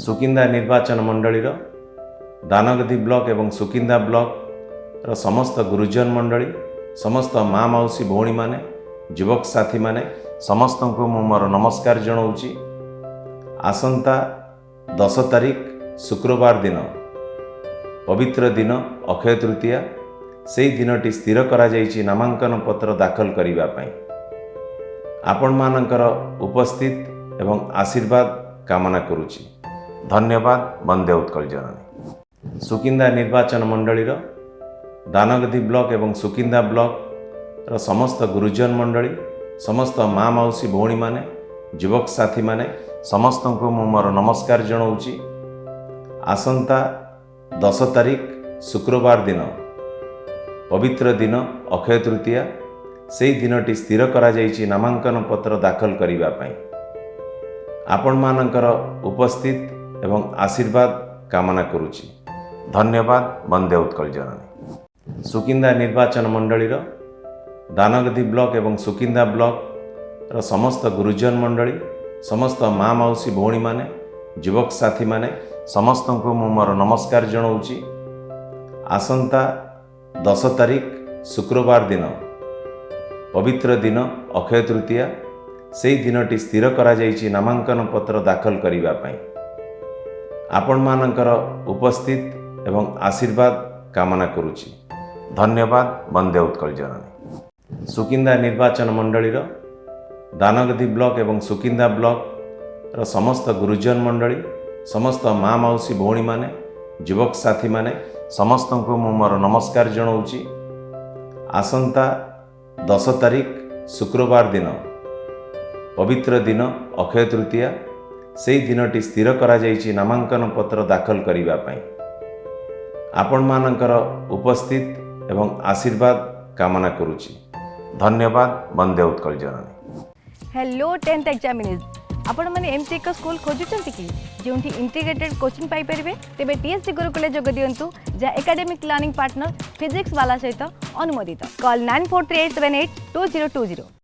सुकिंदा निर्वाचन मंडलीर दानगदी ब्लॉक एवं सुकिंदा ब्लॉक रो समस्त गुरुजन मंडली समस्त माँ मौसी भौणी माने युवक साथी माने समस्त को मु मोर नमस्कार जनाऊँगी। आसंता 10 तारिख शुक्रवार दिन पवित्र दिन अक्षय तृतीया से दिनटी स्थिर करा जाइछि नामांकन पत्र दाखल करिबा पई। आपण मानकर उपस्थित एवं आशीर्वाद कामना करुछि। धन्यवाद। वंदे उत्कल जननी। सुकिंदा निर्वाचन मंडलीर दानगदी ब्लॉक एवं सुकिंदा ब्लॉक रो समस्त गुरुजन मंडली समस्त माँ मौसी भौणी माने युवक साथी माने समस्त को मु मोर नमस्कार जनाऊँगी। आसंता 10 तारिख शुक्रवार दिन पवित्र दिन अक्षय तृतीया से दिनटी स्थिर करा जाइछि नामांकन पत्र दाखल करिबा पई। आपण मानकर उपस्थित एवं आशीर्वाद कामना करुछि। धन्यवाद। वंदे उत्कल जननी। सुकिंदा निर्वाचन मंडलीर दानगदी ब्लॉक एवं सुकिंदा ब्लॉक रो समस्त गुरुजन मंडली समस्त माँ मौसी भौणी माने युवक साथी माने समस्त को मु मोर नमस्कार जनाऊँगी। आसंता 10 तारिख शुक्रवार दिन पवित्र दिन अक्षय तृतीया से दिनटी स्थिर करा जाइछि नामांकन पत्र दाखल करिबा पई। आपण मानकर उपस्थित एवं आशीर्वाद कामना करुछि। धन्यवाद। वंदे उत्कल जननी। सुकिंदा निर्वाचन मंडलीर दानगदी ब्लॉक एवं सुकिंदा ब्लॉक रो समस्त गुरुजन मंडली समस्त माँ मौसी भौणी माने युवक साथी माने समस्त को मु मोर नमस्कार जनाऊँगी। आसंता 10 तारिख शुक्रवार दिन पवित्र दिन अक्षय तृतीया से दिनटी स्थिर करा जाइछि नामांकन पत्र दाखल करिबा पई। आपण मानकर उपस्थित एवं आशीर्वाद कामना करुछि। धन्यवाद। वंदे उत्कल जननी। हेलो 10th एग्जामिनीज आपण माने एमती एक स्कूल खोजुचंती कि जोंठी इंटीग्रेटेड कोचिंग पाई परिबे तेबे टीएससी गुरुकुले जोग दियंतु जा एकेडमिक लर्निंग पार्टनर फिजिक्स वाला सहित अनुमोदित। कॉल 9438782020।